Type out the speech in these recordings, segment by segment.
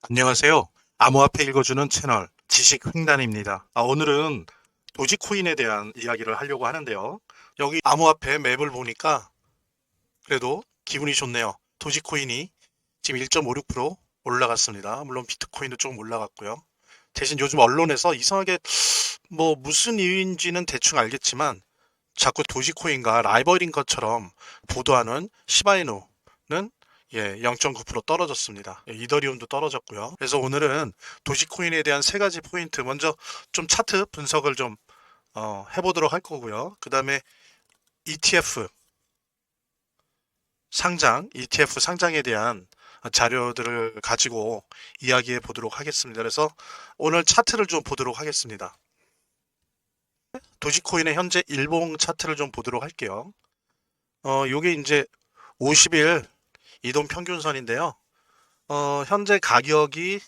안녕하세요. 암호화폐 읽어주는 채널 지식횡단입니다. 오늘은 도지코인에 대한 이야기를 하려고 하는데요. 여기 암호화폐 맵을 보니까 그래도 기분이 좋네요. 도지코인이 지금 1.56% 올라갔습니다. 물론 비트코인도 조금 올라갔고요. 대신 요즘 언론에서 이상하게 뭐 무슨 이유인지는 대충 알겠지만 자꾸 도지코인과 라이벌인 것처럼 보도하는 시바이누는 0.9% 떨어졌습니다. 이더리움도 떨어졌고요. 그래서 오늘은 도지코인에 대한 세 가지 포인트 먼저 좀 차트 분석을 좀 해보도록 할 거고요. 그 다음에 ETF ETF 상장에 대한 자료들을 가지고 이야기해 보도록 하겠습니다. 그래서 오늘 차트를 좀 보도록 하겠습니다. 도지코인의 현재 일봉 차트를 좀 보도록 할게요. 요게 이제 50일 이동 평균선인데요. 현재 가격이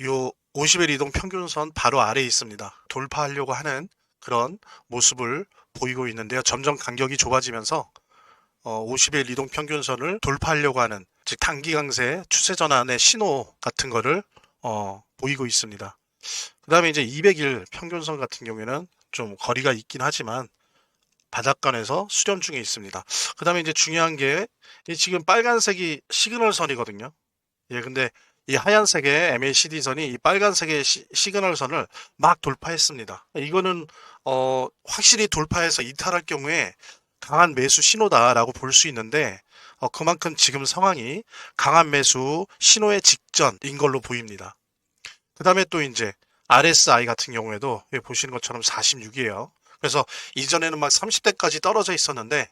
요 50일 이동 평균선 바로 아래에 있습니다. 돌파하려고 하는 그런 모습을 보이고 있는데요. 점점 간격이 좁아지면서 50일 이동 평균선을 돌파하려고 하는 즉 단기 강세 추세 전환의 신호 같은 거를 보이고 있습니다. 그 다음에 이제 200일 평균선 같은 경우에는 좀 거리가 있긴 하지만 바닥권에서 수렴 중에 있습니다. 그 다음에 이제 중요한 게 지금 빨간색이 시그널 선이거든요. 근데 이 하얀색의 MACD 선이 이 빨간색의 시그널 선을 막 돌파했습니다. 이거는 확실히 돌파해서 이탈할 경우에 강한 매수 신호다라고 볼 수 있는데 그만큼 지금 상황이 강한 매수 신호의 직전인 걸로 보입니다. 그 다음에 또 이제 RSI 같은 경우에도 여기 보시는 것처럼 46이에요. 그래서 이전에는 막 30대까지 떨어져 있었는데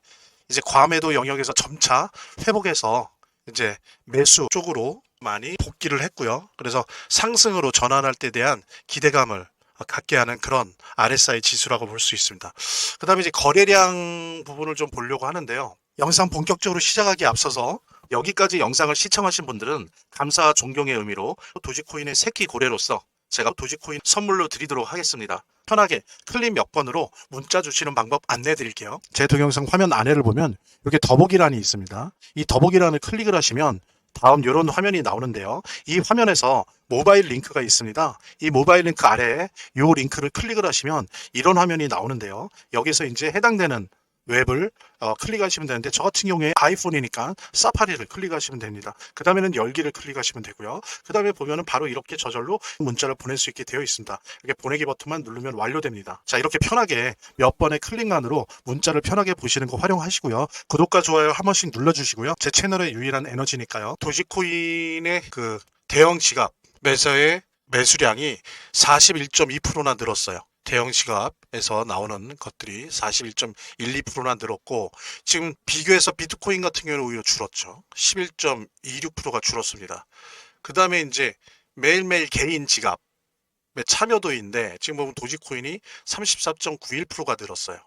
이제 과매도 영역에서 점차 회복해서 이제 매수 쪽으로 많이 복귀를 했고요. 그래서 상승으로 전환할 때 대한 기대감을 갖게 하는 그런 RSI 지수라고 볼 수 있습니다. 그 다음에 이제 거래량 부분을 좀 보려고 하는데요. 영상 본격적으로 시작하기 앞서서 여기까지 영상을 시청하신 분들은 감사 존경의 의미로 도지코인의 새끼 고래로서 제가 도지코인 선물로 드리도록 하겠습니다. 편하게 클릭 몇 번으로 문자 주시는 방법 안내해 드릴게요. 제 동영상 화면 아래를 보면 이렇게 더보기란이 있습니다. 이 더보기란을 클릭을 하시면 다음 이런 화면이 나오는데요. 이 화면에서 모바일 링크가 있습니다. 이 모바일 링크 아래에 이 링크를 클릭을 하시면 이런 화면이 나오는데요. 여기서 이제 해당되는 웹을 클릭하시면 되는데 저 같은 경우에 아이폰이니까 사파리를 클릭하시면 됩니다. 그 다음에는 열기를 클릭하시면 되고요. 그 다음에 보면은 바로 이렇게 저절로 문자를 보낼 수 있게 되어 있습니다. 이렇게 보내기 버튼만 누르면 완료됩니다. 자, 이렇게 편하게 몇 번의 클릭만으로 문자를 편하게 보시는 거 활용하시고요. 구독과 좋아요 한 번씩 눌러주시고요. 제 채널의 유일한 에너지니까요. 도지코인의 그 대형 지갑 매서의 매수량이 41.2%나 늘었어요. 대형 지갑에서 나오는 것들이 41.12%나 늘었고 지금 비교해서 비트코인 같은 경우는 오히려 줄었죠. 11.26%가 줄었습니다. 그 다음에 이제 매일매일 개인 지갑의 참여도인데 지금 보면 도지코인이 34.91%가 늘었어요.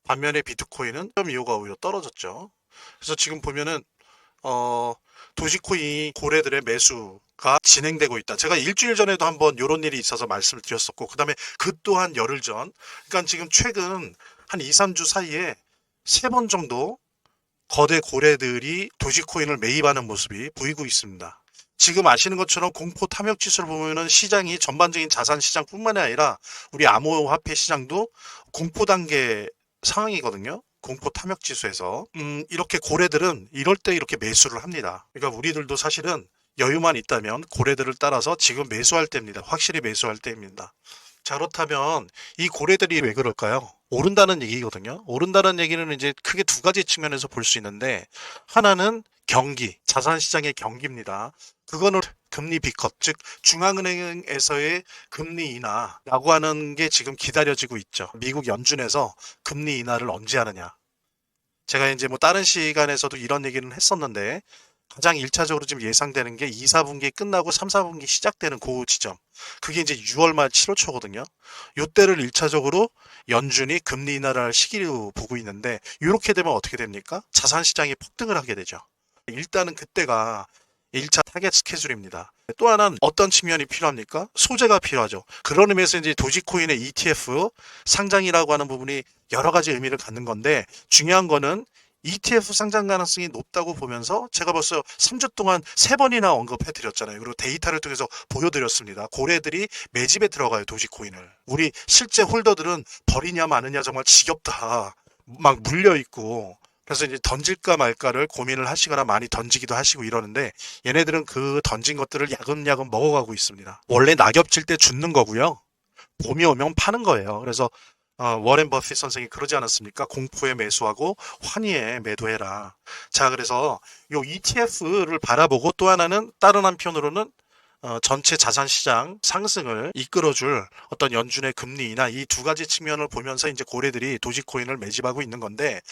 반면에 비트코인은 0.25가 오히려 떨어졌죠. 그래서 지금 보면은 도지코인 고래들의 매수가 진행되고 있다. 제가 일주일 전에도 한번 이런 일이 있어서 말씀을 드렸었고, 그 다음에 그 또한 열흘 전, 그러니까 지금 최근 한 2, 3주 사이에 3번 정도 거대 고래들이 도지코인을 매입하는 모습이 보이고 있습니다. 지금 아시는 것처럼 공포 탐욕 지수를 보면은 시장이 전반적인 자산 시장뿐만 아니라 우리 암호화폐 시장도 공포 단계 상황이거든요. 공포 탐욕 지수에서 이렇게 고래들은 이럴 때 이렇게 매수를 합니다. 그러니까 우리들도 사실은 여유만 있다면 고래들을 따라서 지금 매수할 때입니다. 확실히 매수할 때입니다. 자, 그렇다면 이 고래들이 왜 그럴까요? 오른다는 얘기거든요. 오른다는 얘기는 이제 크게 두 가지 측면에서 볼 수 있는데 하나는 경기, 자산시장의 경기입니다. 그거는 금리 비컷, 즉 중앙은행에서의 금리 인하라고 하는 게 지금 기다려지고 있죠. 미국 연준에서 금리 인하를 언제 하느냐. 제가 이제 뭐 다른 시간에서도 이런 얘기는 했었는데 가장 1차적으로 지금 예상되는 게 2, 4분기 끝나고 3, 4분기 시작되는 그 지점. 그게 이제 6월 말 7월 초거든요. 요때를 1차적으로 연준이 금리 인하를 할 시기로 보고 있는데 이렇게 되면 어떻게 됩니까? 자산 시장이 폭등을 하게 되죠. 일단은 그때가 1차 타겟 스케줄입니다. 또 하나는 어떤 측면이 필요합니까? 소재가 필요하죠. 그런 의미에서 이제 도지코인의 ETF 상장이라고 하는 부분이 여러 가지 의미를 갖는 건데 중요한 거는 ETF 상장 가능성이 높다고 보면서 제가 벌써 3주 동안 3번이나 언급해 드렸잖아요. 그리고 데이터를 통해서 보여드렸습니다. 고래들이 매집에 들어가요, 도지코인을. 우리 실제 홀더들은 버리냐 마느냐 정말 지겹다. 막 물려있고. 그래서 이제 던질까 말까를 고민을 하시거나 많이 던지기도 하시고 이러는데 얘네들은 그 던진 것들을 야금야금 먹어가고 있습니다. 원래 낙엽 질 때 죽는 거고요. 봄이 오면 파는 거예요. 그래서 워렌 버핏 선생이 그러지 않았습니까? 공포에 매수하고 환희에 매도해라. 자, 그래서 요 ETF를 바라보고 또 하나는 다른 한편으로는 전체 자산 시장 상승을 이끌어줄 어떤 연준의 금리나 이 두 가지 측면을 보면서 이제 고래들이 도지코인을 매집하고 있는 건데,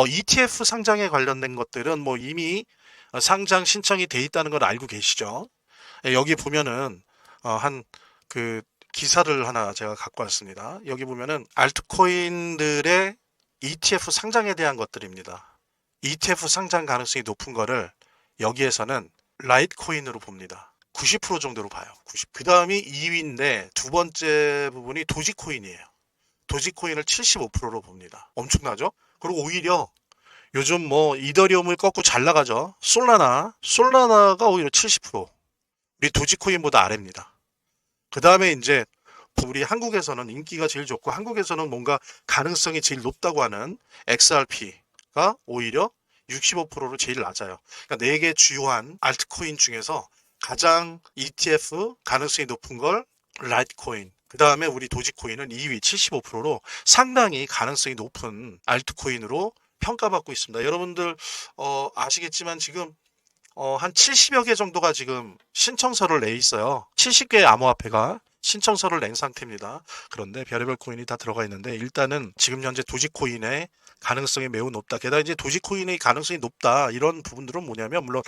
ETF 상장에 관련된 것들은 뭐 이미 상장 신청이 돼 있다는 걸 알고 계시죠? 예, 여기 보면은 한 그 기사를 하나 제가 갖고 왔습니다. 여기 보면은 알트코인들의 ETF 상장에 대한 것들입니다. ETF 상장 가능성이 높은 거를 여기에서는 라이트코인으로 봅니다. 90% 정도로 봐요. 90. 그 다음이 2위인데 두 번째 부분이 도지코인이에요. 도지코인을 75%로 봅니다. 엄청나죠? 그리고 오히려 요즘 뭐 이더리움을 꺾고 잘 나가죠. 솔라나가 오히려 70%. 우리 도지코인보다 아래입니다. 그 다음에 이제 우리 한국에서는 인기가 제일 좋고 한국에서는 뭔가 가능성이 제일 높다고 하는 XRP가 오히려 65%로 제일 낮아요. 그러니까 4개 주요한 알트코인 중에서 가장 ETF 가능성이 높은 걸 라이트코인, 그 다음에 우리 도지코인은 2위 75%로 상당히 가능성이 높은 알트코인으로 평가받고 있습니다. 여러분들 아시겠지만 지금 한 70여 개 정도가 지금 신청서를 내 있어요. 70개의 암호화폐가 신청서를 낸 상태입니다. 그런데 별의별 코인이 다 들어가 있는데 일단은 지금 현재 도지코인의 가능성이 매우 높다. 게다가 이제 도지코인의 가능성이 높다. 이런 부분들은 뭐냐면 물론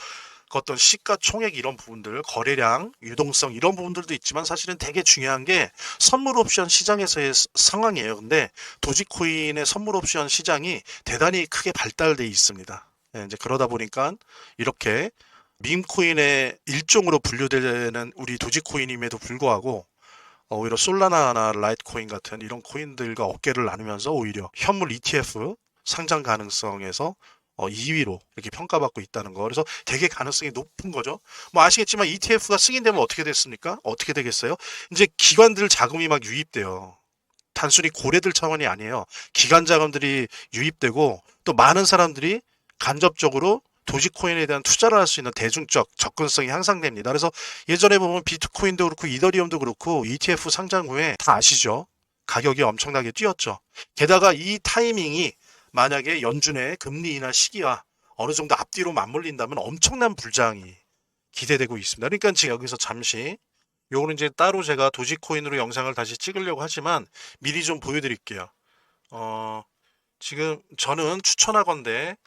그 어떤 시가총액 이런 부분들, 거래량, 유동성 이런 부분들도 있지만 사실은 되게 중요한 게 선물 옵션 시장에서의 상황이에요. 근데 도지코인의 선물 옵션 시장이 대단히 크게 발달돼 있습니다. 예, 이제 그러다 보니까 이렇게 밈코인의 일종으로 분류되는 우리 도지코인임에도 불구하고 오히려 솔라나나 라이트코인 같은 이런 코인들과 어깨를 나누면서 오히려 현물 ETF 상장 가능성에서 2위로 이렇게 평가받고 있다는 거. 그래서 되게 가능성이 높은 거죠. 뭐 아시겠지만 ETF가 승인되면 어떻게 됐습니까? 어떻게 되겠어요? 이제 기관들 자금이 막 유입돼요. 단순히 고래들 차원이 아니에요. 기관 자금들이 유입되고 또 많은 사람들이 간접적으로 도지코인에 대한 투자를 할 수 있는 대중적 접근성이 향상됩니다. 그래서 예전에 보면 비트코인도 그렇고 이더리움도 그렇고 ETF 상장 후에 다 아시죠? 가격이 엄청나게 뛰었죠. 게다가 이 타이밍이 만약에 연준의 금리 인하 시기와 어느 정도 앞뒤로 맞물린다면 엄청난 불장이 기대되고 있습니다. 그러니까 지금 여기서 잠시 요거는 이제 따로 제가 도지코인으로 영상을 다시 찍으려고 하지만 미리 좀 보여드릴게요. 지금 저는 추천하건대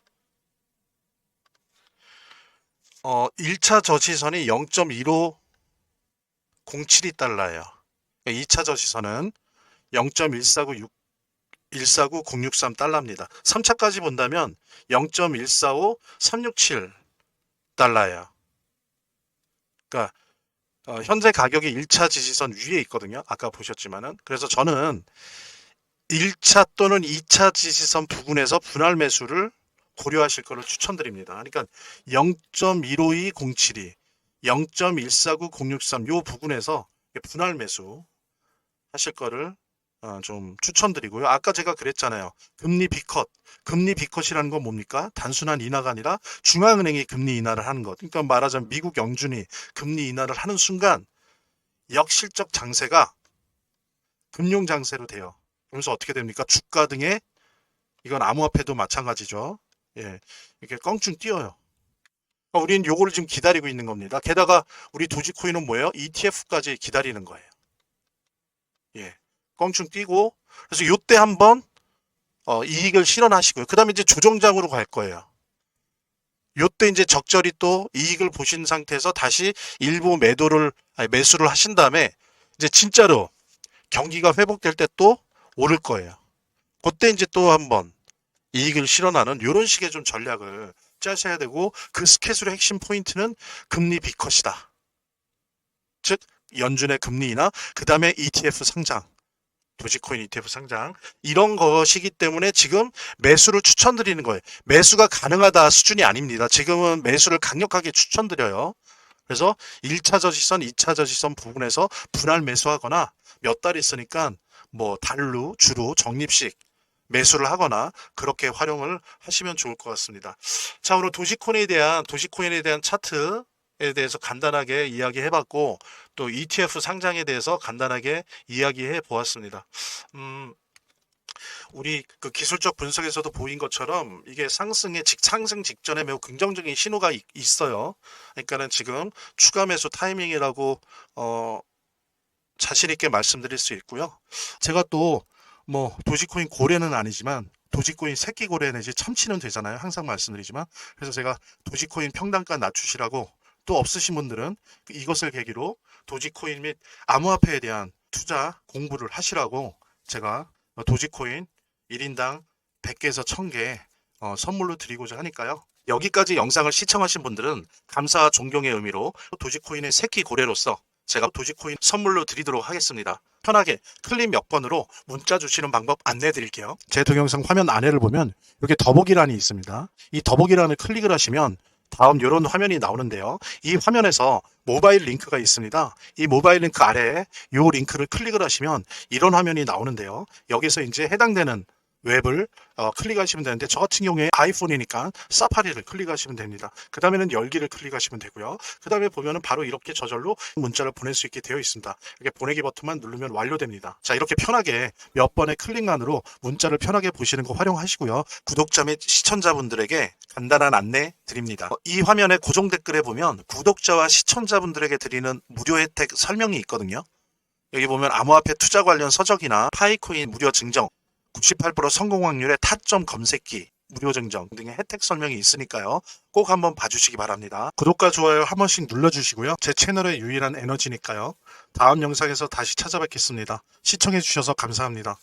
1차 저지선이 0.1507달러예요. 2차 저지선은 0.149063달러입니다. 3차까지 본다면 0.145367달러예요. 그러니까 현재 가격이 1차 지지선 위에 있거든요. 아까 보셨지만은. 그래서 저는 1차 또는 2차 지지선 부근에서 분할 매수를 고려하실 것을 추천드립니다. 그러니까 0.15207이 0.149063 요 부근에서 분할 매수 하실 거를 좀 추천드리고요. 아까 제가 그랬잖아요. 금리 비컷. 금리 비컷이라는 건 뭡니까? 단순한 인하가 아니라 중앙은행이 금리 인하를 하는 것. 그러니까 말하자면 미국 연준이 금리 인하를 하는 순간 역실적 장세가 금융 장세로 돼요. 그러면서 어떻게 됩니까? 주가 등의 이건 암호화폐도 마찬가지죠. 예, 이렇게 껑충 뛰어요. 그러니까 우리는 요거를 지금 기다리고 있는 겁니다. 게다가 우리 도지코인은 뭐예요? ETF까지 기다리는 거예요. 예, 껑충 뛰고 그래서 요때 한번 이익을 실현하시고요. 그 다음에 이제 조정장으로 갈 거예요. 요때 이제 적절히 또 이익을 보신 상태에서 다시 일부 매수를 하신 다음에 이제 진짜로 경기가 회복될 때 또 오를 거예요. 그때 이제 또 한번 이익을 실현하는 이런 식의 좀 전략을 짜셔야 되고 그 스케줄의 핵심 포인트는 금리 비컷이다. 즉 연준의 금리 인하 그 다음에 ETF 상장 도지코인 ETF 상장. 이런 것이기 때문에 지금 매수를 추천드리는 거예요. 매수가 가능하다 수준이 아닙니다. 지금은 매수를 강력하게 추천드려요. 그래서 1차 저지선, 2차 저지선 부분에서 분할 매수하거나 몇 달 있으니까 뭐 달로, 주로, 적립식 매수를 하거나 그렇게 활용을 하시면 좋을 것 같습니다. 자, 오늘 도지코인에 대한 차트에 대해서 간단하게 이야기해 봤고, 또 ETF 상장에 대해서 간단하게 이야기해 보았습니다. 우리 그 기술적 분석에서도 보인 것처럼 이게 상승 직전에 매우 긍정적인 신호가 있어요. 그러니까는 지금 추가 매수 타이밍이라고 자신 있게 말씀드릴 수 있고요. 제가 또 뭐 도지코인 고래는 아니지만 도지코인 새끼 고래 내지 참치는 되잖아요. 항상 말씀드리지만, 그래서 제가 도지코인 평단가 낮추시라고, 또 없으신 분들은 이것을 계기로 도지코인 및 암호화폐에 대한 투자 공부를 하시라고 제가 도지코인 1인당 100개에서 1000개 선물로 드리고자 하니까요. 여기까지 영상을 시청하신 분들은 감사와 존경의 의미로 도지코인의 새끼 고래로서 제가 도지코인 선물로 드리도록 하겠습니다. 편하게 클릭 몇 번으로 문자 주시는 방법 안내 드릴게요. 제 동영상 화면 아래를 보면 여기 더보기란이 있습니다. 이 더보기란을 클릭을 하시면 다음 이런 화면이 나오는데요. 이 화면에서 모바일 링크가 있습니다. 이 모바일 링크 아래에 이 링크를 클릭을 하시면 이런 화면이 나오는데요. 여기서 이제 해당되는 웹을 클릭하시면 되는데, 저 같은 경우에 아이폰이니까 사파리를 클릭하시면 됩니다. 그 다음에는 열기를 클릭하시면 되고요. 그 다음에 보면은 바로 이렇게 저절로 문자를 보낼 수 있게 되어 있습니다. 이렇게 보내기 버튼만 누르면 완료됩니다. 자, 이렇게 편하게 몇 번의 클릭만으로 문자를 편하게 보시는 거 활용하시고요. 구독자 및 시청자분들에게 간단한 안내 드립니다. 이 화면에 고정 댓글에 보면 구독자와 시청자분들에게 드리는 무료 혜택 설명이 있거든요. 여기 보면 암호화폐 투자 관련 서적이나 파이코인 무료 증정, 98% 성공 확률의 타점 검색기, 무료 증정 등의 혜택 설명이 있으니까요. 꼭 한번 봐주시기 바랍니다. 구독과 좋아요 한 번씩 눌러주시고요. 제 채널의 유일한 에너지니까요. 다음 영상에서 다시 찾아뵙겠습니다. 시청해주셔서 감사합니다.